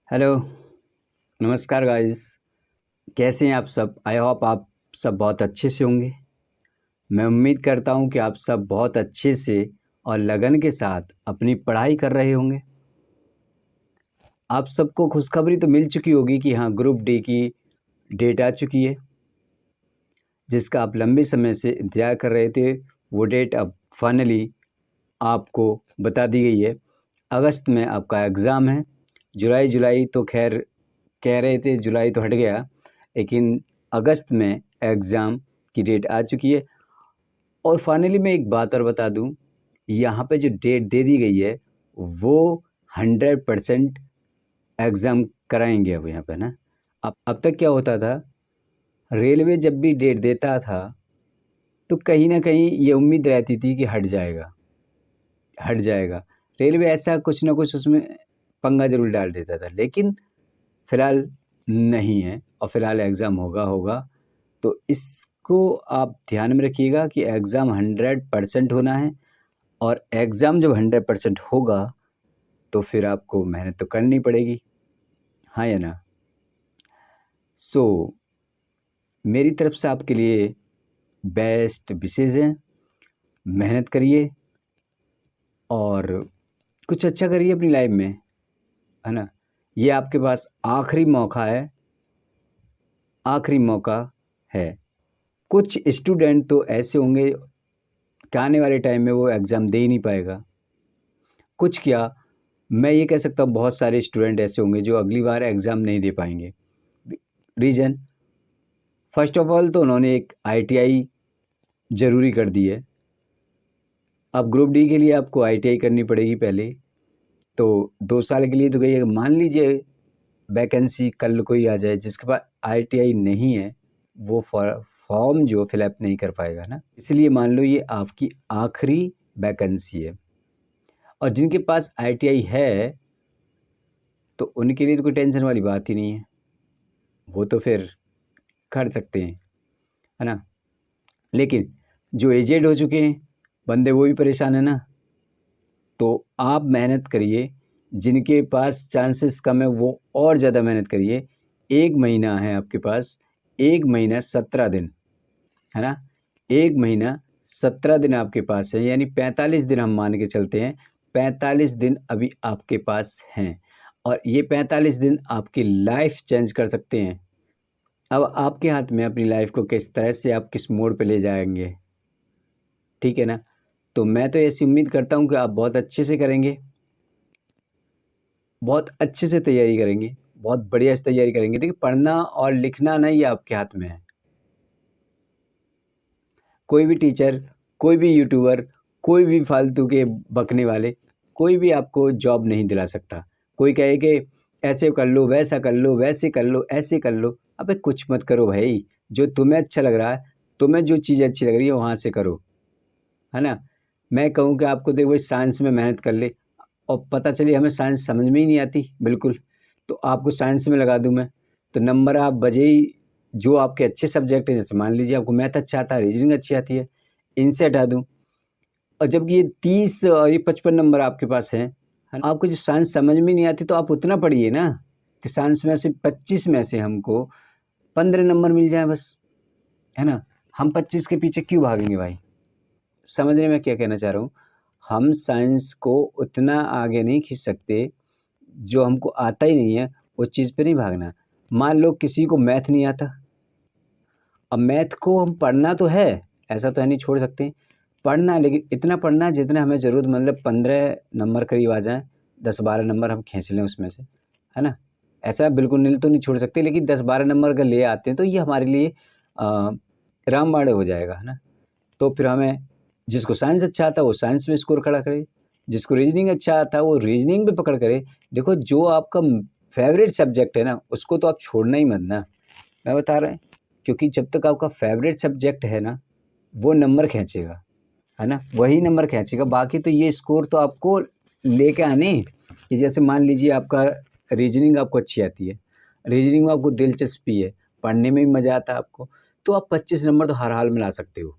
Hello, नमस्कार guys. कैसे हैं आप सब? आई होप आप सब बहुत अच्छे से होंगे। मैं उम्मीद करता हूं कि आप सब बहुत अच्छे से और लगन के साथ अपनी पढ़ाई कर रहे होंगे। आप सबको खुशखबरी तो मिल चुकी होगी कि हाँ, ग्रुप डी की डेट आ चुकी है, जिसका आप लंबे समय से इंतज़ार कर रहे थे। वो डेट अब फाइनली आपको बता दी गई है। अगस्त में आपका एग्ज़ाम है। जुलाई तो खैर कह रहे थे, जुलाई तो हट गया, लेकिन अगस्त में एग्ज़ाम की डेट आ चुकी है। और फाइनली मैं एक बात और बता दूं, यहाँ पे जो डेट दे दी गई है वो 100% एग्ज़ाम कराएंगे अब यहाँ पे ना। अब तक क्या होता था, रेलवे जब भी डेट देता था तो कहीं ना कहीं ये उम्मीद रहती थी कि हट जाएगा। रेलवे ऐसा कुछ ना कुछ उसमें पंगा जरूर डाल देता था, लेकिन फ़िलहाल नहीं है और फ़िलहाल एग्ज़ाम होगा। तो इसको आप ध्यान में रखिएगा कि एग्ज़ाम 100% होना है, और एग्ज़ाम जब 100% होगा तो फिर आपको मेहनत तो करनी पड़ेगी, हाँ या ना? सो मेरी तरफ से आपके लिए बेस्ट विशेज़ हैं। मेहनत करिए और कुछ अच्छा करिए अपनी लाइफ में, है ना? ये आपके पास आखिरी मौका है। कुछ स्टूडेंट तो ऐसे होंगे कि आने वाले टाइम में वो एग्ज़ाम दे ही नहीं पाएगा। कुछ क्या, मैं ये कह सकता हूँ बहुत सारे स्टूडेंट ऐसे होंगे जो अगली बार एग्ज़ाम नहीं दे पाएंगे। रीज़न, फर्स्ट ऑफ ऑल तो उन्होंने एक आईटीआई ज़रूरी कर दी है। अब ग्रुप डी के लिए आपको आईटीआई करनी पड़ेगी पहले, तो 2 साल के लिए तो गई। मान लीजिए वैकेंसी कल कोई आ जाए जिसके पास आईटीआई नहीं है, वो फॉर्म जो फिलअप नहीं कर पाएगा ना। इसलिए मान लो ये आपकी आखिरी वैकेंसी है। और जिनके पास आईटीआई है तो उनके लिए तो कोई टेंशन वाली बात ही नहीं है, वो तो फिर कर सकते हैं, है ना। लेकिन जो एजेड हो चुके हैं बंदे, वो भी परेशान है ना। तो आप मेहनत करिए, जिनके पास चांसेस कम है वो और ज़्यादा मेहनत करिए। 1 महीना है आपके पास, 1 महीना 17 दिन, है ना। 1 महीना 17 दिन आपके पास है, यानी 45 दिन हम मान के चलते हैं। 45 दिन अभी आपके पास हैं, और ये 45 दिन आपकी लाइफ चेंज कर सकते हैं। अब आपके हाथ में अपनी लाइफ को किस तरह से आप किस मोड़ पे ले जाएंगे, ठीक है ना। तो मैं तो ऐसी उम्मीद करता हूँ कि आप बहुत अच्छे से करेंगे, बहुत अच्छे से तैयारी करेंगे, बहुत बढ़िया से तैयारी करेंगे। देखिए, पढ़ना और लिखना नहीं आपके हाथ में है। कोई भी टीचर, कोई भी यूट्यूबर, कोई भी फालतू के बकने वाले, कोई भी आपको जॉब नहीं दिला सकता। कोई कहे कि ऐसे कर लो, वैसा कर लो, वैसे कर लो, ऐसे कर लो। अबे कुछ मत करो भाई, जो तुम्हें अच्छा लग रहा है, तुम्हें जो चीज़ अच्छी लग रही है वहाँ से करो, है ना। मैं कहूँ कि आपको देखो भाई, साइंस में मेहनत कर ले, और पता चले हमें साइंस समझ में ही नहीं आती बिल्कुल, तो आपको साइंस में लगा दूँ मैं, तो नंबर आप बजे ही जो आपके अच्छे सब्जेक्ट हैं, जैसे मान लीजिए आपको मैथ अच्छा आता है, रीजनिंग अच्छी आती है, इनसे हटा दूँ। और जबकि ये 30 और ये 55 नंबर आपके पास हैं, है ना? आपको जो साइंस समझ में नहीं आती तो आप उतना पढ़िए ना कि साइंस में से 25 में से हमको 15 नंबर मिल जाए बस, है ना। हम 25 के पीछे क्यों भागेंगे भाई? समझ रहे मैं क्या कहना चाह रहा हूँ? हम साइंस को उतना आगे नहीं खींच सकते, जो हमको आता ही नहीं है उस चीज़ पे नहीं भागना। मान लो किसी को मैथ नहीं आता, अब मैथ को हम पढ़ना तो है, ऐसा तो है नहीं छोड़ सकते, पढ़ना है, लेकिन इतना पढ़ना है जितना हमें ज़रूरत, मतलब 15 नंबर करीब आ जाएँ, 10-12 नंबर हम खींच लें उसमें से, है ना। ऐसा बिल्कुल नील तो नहीं छोड़ सकते, लेकिन 10-12 नंबर अगर ले आते हैं तो ये हमारे लिए रामबाण हो जाएगा, है ना। तो फिर हमें, जिसको साइंस अच्छा आता है वो साइंस में स्कोर खड़ा करे, जिसको रीजनिंग अच्छा आता है वो रीजनिंग पे पकड़ करे। देखो, जो आपका फेवरेट सब्जेक्ट है ना, उसको तो आप छोड़ना ही मत ना, मैं बता रहा हूँ। क्योंकि जब तक आपका फेवरेट सब्जेक्ट है ना, वो नंबर खींचेगा, है ना, वही नंबर खींचेगा। बाकी तो ये स्कोर तो आपको लेके आने कि जैसे मान लीजिए आपका रीजनिंग आपको अच्छी आती है, रीजनिंग में आपको दिलचस्पी है, पढ़ने में भी मज़ा आता है आपको, तो आप 25 नंबर तो हर हाल में ला सकते हो,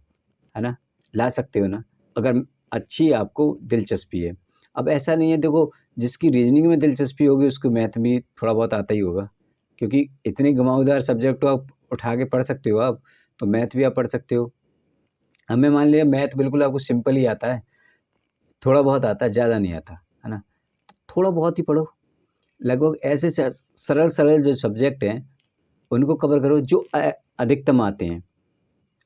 है ना, ला सकते हो ना, अगर अच्छी आपको दिलचस्पी है। अब ऐसा नहीं है, देखो जिसकी रीजनिंग में दिलचस्पी होगी उसको मैथ भी थोड़ा बहुत आता ही होगा, क्योंकि इतने घुमावदार सब्जेक्ट तो आप उठा के पढ़ सकते हो आप, तो मैथ भी आप पढ़ सकते हो। हमें मान लिया मैथ बिल्कुल आपको सिंपल ही आता है, थोड़ा बहुत आता है, ज़्यादा नहीं आता, है ना, थोड़ा बहुत ही पढ़ो। लगभग ऐसे सरल सरल जो सब्जेक्ट हैं उनको कवर करो जो अधिकतम आते हैं।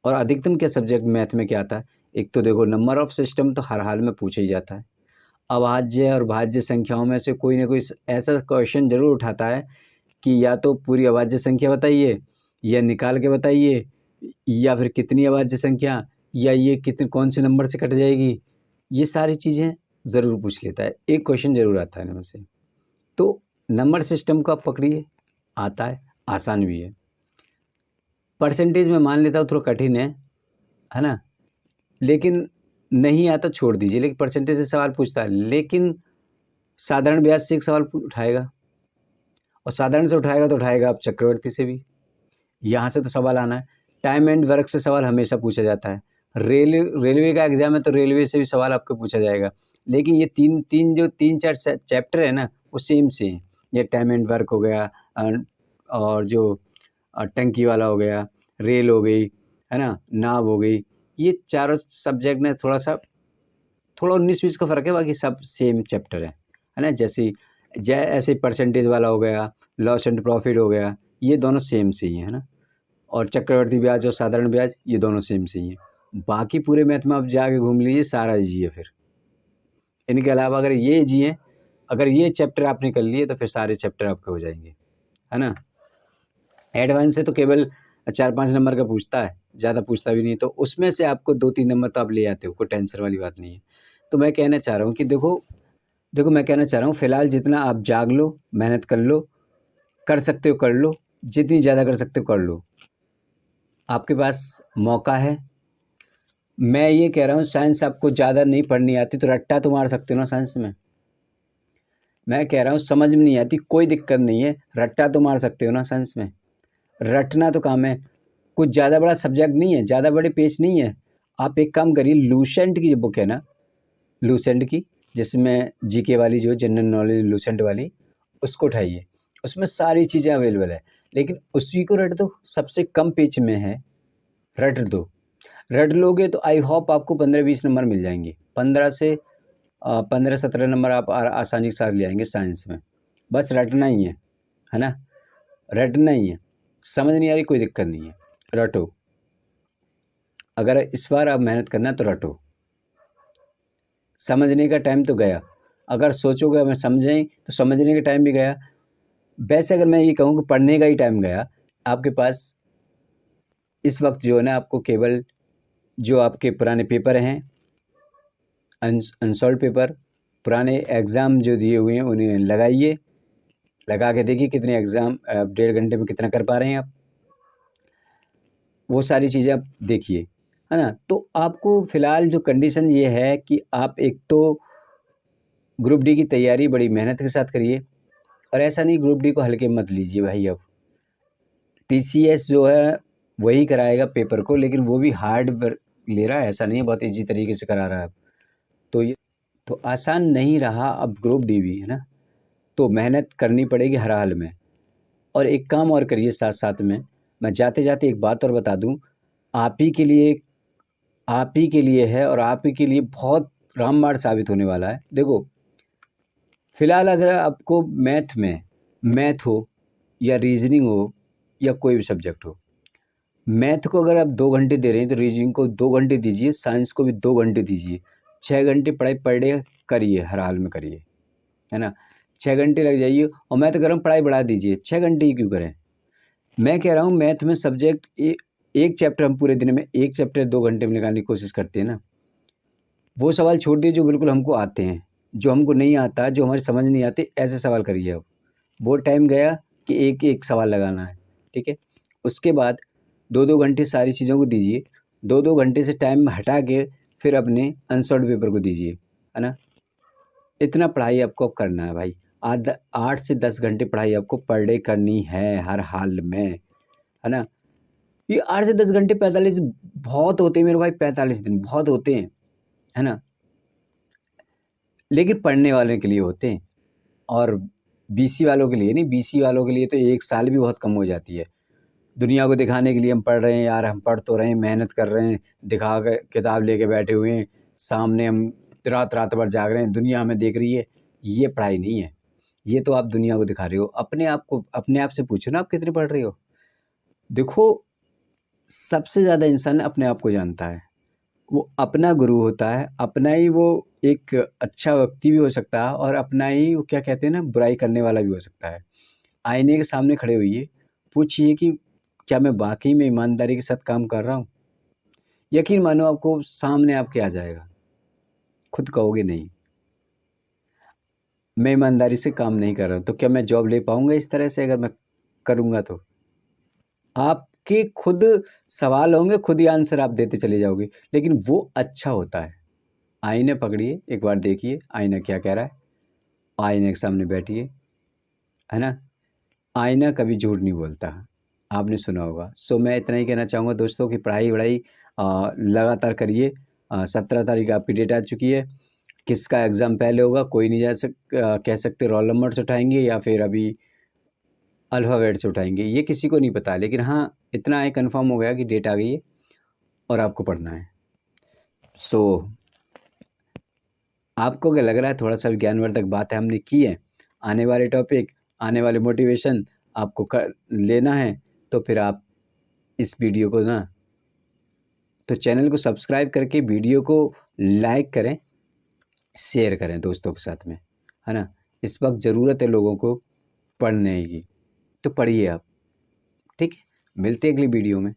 और अधिकतम क्या सब्जेक्ट मैथ में क्या आता है, एक तो देखो नंबर ऑफ सिस्टम तो हर हाल में पूछा ही जाता है। अभाज्य और भाज्य संख्याओं में से कोई ना कोई ऐसा क्वेश्चन ज़रूर उठाता है कि या तो पूरी अभाज्य संख्या बताइए, या निकाल के बताइए, या फिर कितनी अभाज्य संख्या, या ये कितने कौन से नंबर से कट जाएगी, ये सारी चीज़ें ज़रूर पूछ लेता है, एक क्वेश्चन ज़रूर आता है इनमें से। तो नंबर सिस्टम को आप पकड़िए, आता है, आसान भी है। परसेंटेज में मान लेता हूँ थोड़ा कठिन है ना, लेकिन नहीं आता छोड़ दीजिए, लेकिन परसेंटेज से सवाल पूछता है, लेकिन साधारण ब्याज से एक सवाल उठाएगा, और साधारण से उठाएगा तो उठाएगा आप चक्रवर्ती से भी, यहाँ से तो सवाल आना है। टाइम एंड वर्क से सवाल हमेशा पूछा जाता है। रेलवे का एग्जाम है तो रेलवे से भी सवाल आपको पूछा जाएगा। लेकिन ये तीन चार चैप्टर है ना, वो सेम से हैं। ये टाइम एंड वर्क हो गया, और जो टंकी वाला हो गया, रेल हो गई, है ना, नाव हो गई, ये चारों सब्जेक्ट में थोड़ा 19-20 का फ़र्क है, बाकी सब सेम चैप्टर है ना। ऐसे परसेंटेज वाला हो गया, लॉस एंड प्रॉफिट हो गया, ये दोनों सेम से ही है ना। और चक्रवर्ती ब्याज और साधारण ब्याज ये दोनों सेम से ही हैं। बाकी पूरे मैथ में आप जाके घूम लीजिए, सारा इजी है। फिर इनके अलावा अगर ये इजी है, अगर ये चैप्टर आपने कर लिए तो फिर सारे चैप्टर आपके हो जाएंगे, है ना। एडवांस से तो केवल 4-5 नंबर का पूछता है, ज़्यादा पूछता भी नहीं, तो उसमें से आपको 2-3 नंबर तो आप ले आते हो, कोई टेंशन वाली बात नहीं है। तो मैं कहना चाह रहा हूँ कि देखो मैं कहना चाह रहा हूँ, फ़िलहाल जितना आप जाग लो, मेहनत कर लो, कर सकते हो कर लो, जितनी ज़्यादा कर सकते हो कर लो, आपके पास मौका है। मैं ये कह रहा हूँ, साइंस आपको ज़्यादा नहीं पढ़नी आती तो रट्टा तो मार सकते हो ना साइंस में। मैं कह रहा हूँ समझ में नहीं आती कोई दिक्कत नहीं है, रट्टा तो मार सकते हो ना साइंस में। रटना तो काम है, कुछ ज़्यादा बड़ा सब्जेक्ट नहीं है, ज़्यादा बड़े पेज नहीं है। आप एक काम करिए, लूसेंट की जो बुक है ना, लूसेंट की, जिसमें जीके वाली जो जनरल नॉलेज लूसेंट वाली, उसको उठाइए, उसमें सारी चीज़ें अवेलेबल है। लेकिन उसी को रट दो, सबसे कम पेज में है, रट दो। रट लोगे तो आई होप आपको 15-20 नंबर मिल जाएंगे, 15-17 नंबर आप आसानी के साथ ले आएंगे साइंस में। बस रटना ही है ना, रटना ही है। समझ नहीं आ रही कोई दिक्कत नहीं है, रटो। अगर इस बार आप मेहनत करना है तो रटो। समझने का टाइम तो गया, अगर सोचोगे हमें समझें तो समझने का टाइम भी गया। वैसे अगर मैं ये कहूँ कि पढ़ने का ही टाइम गया, आपके पास इस वक्त जो है ना, आपको केवल जो आपके पुराने पेपर हैं, अनसॉल्व पेपर, पुराने एग्ज़ाम जो दिए हुए हैं उन्हें लगाइए, लगा के देखिए कितने एग्ज़ाम 1.5 घंटे में कितना कर पा रहे हैं आप, वो सारी चीज़ें आप देखिए, है ना। तो आपको फ़िलहाल जो कंडीशन ये है कि आप एक तो ग्रुप डी की तैयारी बड़ी मेहनत के साथ करिए, और ऐसा नहीं ग्रुप डी को हल्के मत लीजिए भाई। अब टीसीएस जो है वही कराएगा पेपर को, लेकिन वो भी हार्ड वर्क ले रहा है, ऐसा नहीं है बहुत ईजी तरीके से करा रहा है। तो ये तो आसान नहीं रहा अब ग्रुप डी भी, है ना। तो मेहनत करनी पड़ेगी हर हाल में। और एक काम और करिए साथ साथ में, मैं जाते जाते एक बात और बता दूं, आप ही के लिए है, और आप ही के लिए बहुत रामबाण साबित होने वाला है। देखो फ़िलहाल अगर आपको मैथ हो या रीजनिंग हो या कोई भी सब्जेक्ट हो, मैथ को अगर आप 2 घंटे दे रहे हैं तो रीजनिंग को 2 घंटे दीजिए, साइंस को भी 2 घंटे दीजिए। 6 घंटे पढ़ाई पर डे करिए, हर हाल में करिए, है ना। 6 घंटे लग जाइए, और मैं तो कह रहा हूँ पढ़ाई बढ़ा दीजिए, 6 घंटे ही क्यों करें। मैं कह रहा हूँ मैथ में सब्जेक्ट एक चैप्टर हम पूरे दिन में एक चैप्टर 2 घंटे में निकालने की कोशिश करते हैं ना, वो सवाल छोड़ दिए जो बिल्कुल हमको आते हैं, जो हमको नहीं आता, जो हमारी समझ नहीं आती, ऐसे सवाल करिए। अब वो टाइम गया कि एक एक सवाल लगाना है, ठीक है। उसके बाद 2-2 घंटे सारी चीज़ों को दीजिए, 2-2 घंटे से टाइम हटा के फिर अपने अनसॉल्व पेपर को दीजिए, है ना। इतना पढ़ाई आपको करना है भाई, 8 से 10 घंटे पढ़ाई आपको पर डे करनी है हर हाल में, है ना। ये 8 से 10 घंटे 45 बहुत होते हैं मेरे भाई, 45 दिन बहुत होते हैं, है ना। लेकिन पढ़ने वाले के लिए होते हैं, और बीसी वालों के लिए नहीं। बीसी वालों के लिए तो 1 साल भी बहुत कम हो जाती है। दुनिया को दिखाने के लिए हम पढ़ रहे हैं यार, हम पढ़ तो रहे हैं, मेहनत कर रहे हैं, दिखा के किताब लेके बैठे हुए हैं, सामने हम रात रात भर जाग रहे हैं, दुनिया हमें देख रही है। ये पढ़ाई नहीं है, ये तो आप दुनिया को दिखा रहे हो। अपने आप से पूछो ना, आप कितने पढ़ रहे हो। देखो, सबसे ज़्यादा इंसान अपने आप को जानता है, वो अपना गुरु होता है, अपना ही वो एक अच्छा व्यक्ति भी हो सकता है, और अपना ही वो क्या कहते हैं ना, बुराई करने वाला भी हो सकता है। आईने के सामने खड़े होइए, पूछिए कि क्या मैं वाक़ई में ईमानदारी के साथ काम कर रहा हूँ? यकीन मानो आपको सामने आपके आ जाएगा, खुद कहोगे नहीं, मैं ईमानदारी से काम नहीं कर रहा हूँ, तो क्या मैं जॉब ले पाऊँगा इस तरह से अगर मैं करूँगा तो? आपके खुद सवाल होंगे, खुद ही आंसर आप देते चले जाओगे, लेकिन वो अच्छा होता है। आईने पकड़िए, एक बार देखिए आईना क्या कह रहा है, आईने के सामने बैठिए, है ना? आईना कभी झूठ नहीं बोलता, आपने सुना होगा। सो मैं इतना ही कहना चाहूँगा दोस्तों कि पढ़ाई-वढ़ाई लगातार करिए। 17 तारीख आपकी डेट आ चुकी है, किसका एग्ज़ाम पहले होगा कोई नहीं कह सकते, रोल नंबर से उठाएँगे या फिर अभी अल्फ़ाबेट से उठाएँगे, ये किसी को नहीं पता। लेकिन हाँ, इतना है कन्फ़र्म हो गया कि डेट आ गई है और आपको पढ़ना है। सो आपको क्या लग रहा है, थोड़ा-सा ज्ञानवर्धक बातें हमने की हैं। आने वाले टॉपिक, आने वाले मोटिवेशन आपको कर लेना है, तो फिर आप इस वीडियो को ना, तो चैनल को सब्सक्राइब करके वीडियो को लाइक करें, शेयर करें दोस्तों के साथ में, है ना? इस वक्त ज़रूरत है लोगों को पढ़ने की, तो पढ़िए आप, ठीक है? मिलते हैं अगली वीडियो में।